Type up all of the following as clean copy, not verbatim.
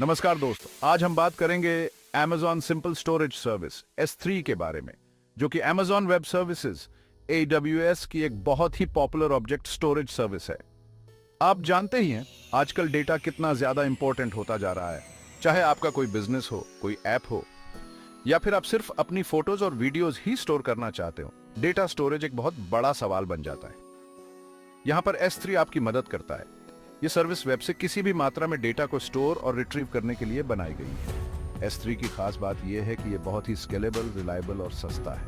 नमस्कार दोस्तों, आज हम बात करेंगे Amazon simple storage service S3 के बारे में, जो कि Amazon वेब सर्विसेज AWS की एक बहुत ही पॉपुलर ऑब्जेक्ट स्टोरेज सर्विस है। आप जानते ही हैं आजकल डेटा कितना ज्यादा इंपॉर्टेंट होता जा रहा है। चाहे आपका कोई बिजनेस हो, कोई ऐप हो, या फिर आप सिर्फ अपनी फोटोज और वीडियोज ही स्टोर करना चाहते हो, डेटा स्टोरेज एक बहुत बड़ा सवाल बन जाता है। यहाँ पर S3 आपकी मदद करता है। ये सर्विस वेब से किसी भी मात्रा में डेटा को स्टोर और रिट्रीव करने के लिए बनाई गई है। S3 की खास बात यह है कि यह बहुत ही स्केलेबल, रिलायबल और सस्ता है।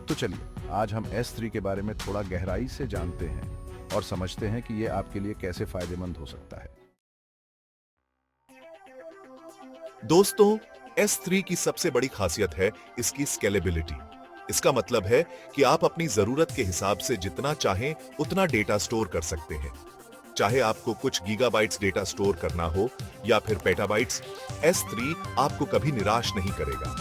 तो चलिए आज हम S3 के बारे में थोड़ा गहराई से जानते हैं और समझते हैं कि यह आपके लिए कैसे फायदेमंद हो सकता है। दोस्तों, S3 की सबसे बड़ी खासियत है इसकी स्केलेबिलिटी। इसका मतलब है कि आप अपनी जरूरत के हिसाब से जितना चाहें उतना डेटा स्टोर कर सकते हैं। चाहे आपको कुछ गीगाबाइट्स डेटा स्टोर करना हो या फिर पेटाबाइट्स, S3 आपको कभी निराश नहीं करेगा।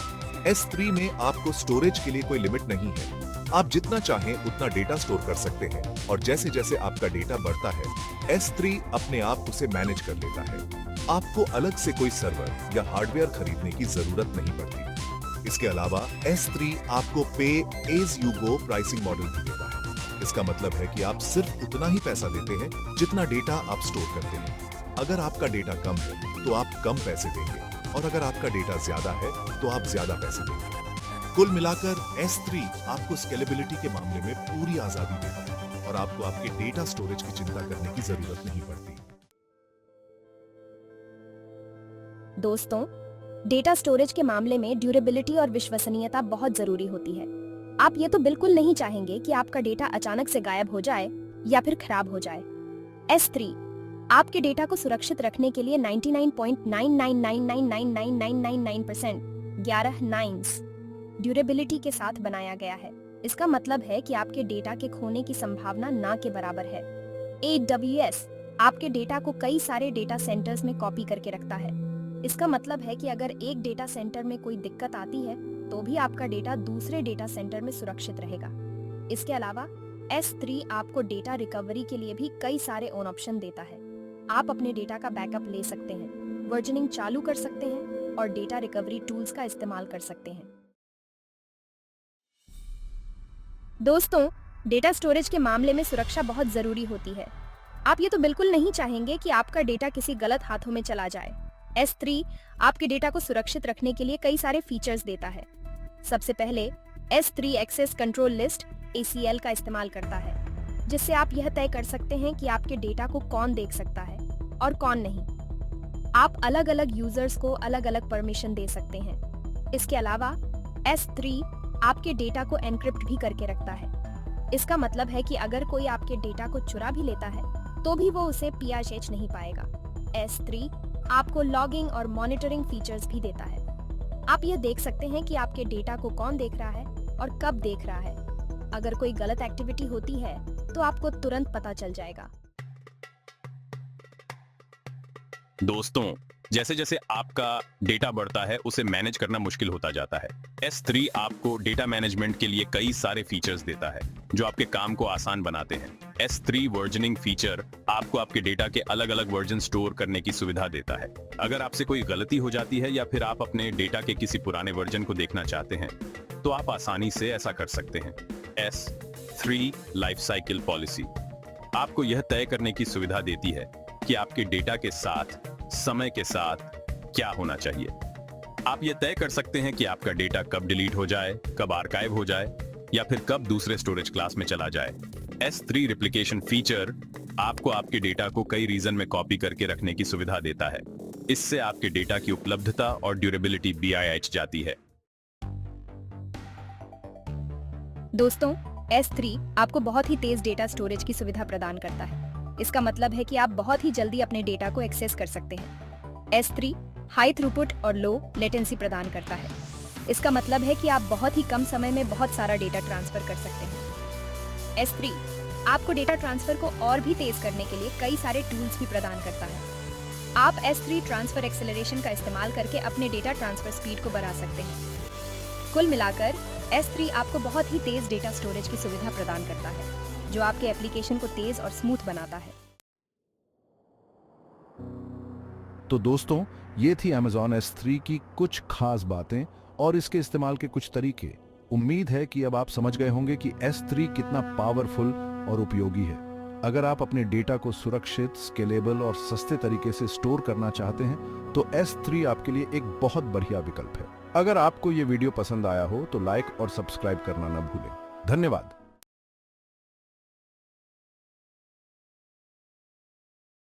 S3 में आपको स्टोरेज के लिए कोई लिमिट नहीं है। आप जितना चाहें उतना डेटा स्टोर कर सकते हैं और जैसे जैसे आपका डेटा बढ़ता है, S3 अपने आप उसे मैनेज कर लेता है। आपको अलग से कोई सर्वर या हार्डवेयर खरीदने की जरूरत नहीं पड़ती। इसके अलावा S3 आपको pay as you go pricing model भी देता है। इसका मतलब है कि आप सिर्फ उतना ही पैसा देते हैं जितना डेटा आप स्टोर करते हैं। अगर आपका डेटा कम है तो आप कम पैसे देंगे और अगर आपका डेटा ज्यादा है तो आप ज्यादा पैसे देंगे। कुल मिलाकर S3 आपको स्केलेबिलिटी के मामले में पूरी आजादी देता है और आपको आपके डेटा स्टोरेज की चिंता करने की जरूरत नहीं पड़ती। दोस्तों, डेटा स्टोरेज के मामले में ड्यूरेबिलिटी और विश्वसनीयता बहुत जरूरी होती है। आप ये तो बिल्कुल नहीं चाहेंगे कि आपका डेटा अचानक से गायब हो जाए या फिर खराब हो जाए। S3 आपके डेटा को सुरक्षित रखने के लिए 99.999999999% 11 नाइन्स ड्यूरेबिलिटी के साथ बनाया गया है। इसका मतलब है कि आपके डेटा के खोने की संभावना ना के बराबर है। AWS आपके डेटा को कई सारे डेटा सेंटर्स में कॉपी करके रखता है। इसका मतलब है कि अगर एक डेटा सेंटर में कोई दिक्कत आती है तो भी आपका डेटा दूसरे डेटा सेंटर में सुरक्षित रहेगा। इसके अलावा S3 आपको डेटा रिकवरी के लिए भी कई सारे ऑन ऑप्शन देता है। आप अपने डेटा का बैकअप ले सकते हैं, वर्जनिंग चालू कर सकते हैं और डेटा रिकवरी टूल्स का इस्तेमाल कर सकते हैं। दोस्तों, डेटा स्टोरेज के मामले में सुरक्षा बहुत जरूरी होती है। आप ये तो बिल्कुल नहीं चाहेंगे कि आपका डेटा किसी गलत हाथों में चला जाए। S3 आपके डेटा को सुरक्षित रखने के लिए कई सारे फीचर्स देता है। सबसे पहले S3 access control list ACL का इस्तेमाल करता है, जिससे आप यह तय कर सकते हैं कि आपके डेटा को कौन देख सकता है और कौन नहीं। आप अलग अलग यूजर्स को अलग अलग परमिशन दे सकते हैं। इसके अलावा S3 आपके डेटा को एनक्रिप्ट भी करके रखता है। इसका मतलब है कि अगर कोई आपके डेटा को चुरा भी लेता है तो भी वो उसे PHH नहीं पाएगा। S3 आपको लॉगिंग और मॉनिटरिंग फीचर्स भी देता है। आप ये देख सकते हैं कि आपके डेटा को कौन देख रहा है और कब देख रहा है। अगर कोई गलत एक्टिविटी होती है तो आपको तुरंत पता चल जाएगा। दोस्तों, जैसे जैसे आपका डेटा बढ़ता है उसे मैनेज करना मुश्किल होता जाता है। S3 आपको डेटा मैनेजमेंट के लिए कई सारे फीचर्स देता है जो आपके काम को आसान बनाते हैं। S3 वर्जनिंग फीचर आपको आपके डेटा के अलग अलग वर्जन स्टोर करने की सुविधा देता है। अगर आपसे कोई गलती हो जाती है या फिर आप अपने डेटा के किसी पुराने वर्जन को देखना चाहते हैं तो आप आसानी से ऐसा कर सकते हैं। S3 लाइफ साइकिल पॉलिसी आपको यह तय करने की सुविधा देती है कि आपके डेटा के साथ समय के साथ क्या होना चाहिए। आप यह तय कर सकते हैं कि आपका डेटा कब डिलीट हो जाए, कब आर्काइव हो जाए या फिर कब दूसरे स्टोरेज क्लास में चला जाए। S3 रिप्लिकेशन फीचर आपको आपके डेटा को कई रीजन में कॉपी करके रखने की सुविधा देता है। इससे आपके डेटा की उपलब्धता और ड्यूरेबिलिटी BIH जाती है। दोस्तों, S3 आपको बहुत ही तेज डेटा स्टोरेज की सुविधा प्रदान करता है। इसका मतलब है कि आप बहुत ही जल्दी अपने डेटा को एक्सेस कर सकते हैं। S3 हाई थ्रूपुट और लो लेटेंसी प्रदान करता है। इसका मतलब है कि आप बहुत ही कम समय में बहुत सारा डेटा ट्रांसफर कर सकते हैं। S3 आपको डेटा ट्रांसफर को और भी तेज करने के लिए कई सारे टूल्स भी प्रदान करता है। आप S3 ट्रांसफर एक्सेलरेशन का इस्तेमाल करके अपने डेटा ट्रांसफर स्पीड को बढ़ा सकते हैं। कुल मिलाकर S3 आपको बहुत ही तेज डेटा स्टोरेज की सुविधा प्रदान करता है, जो आपके एप्लीकेशन को तेज और स्मूथ बनाता है। तो दोस्तों, ये थी Amazon S3 की कुछ खास बातें और इसके इस्तेमाल के कुछ तरीके। उम्मीद है कि अब आप समझ गए होंगे कि S3 कितना पावरफुल और उपयोगी है। अगर आप अपने डेटा को सुरक्षित, स्केलेबल और सस्ते तरीके से स्टोर करना चाहते हैं तो S3 आपके लिए एक बहुत बढ़िया विकल्प है। अगर आपको ये वीडियो पसंद आया हो तो लाइक और सब्सक्राइब करना न भूलें। धन्यवाद।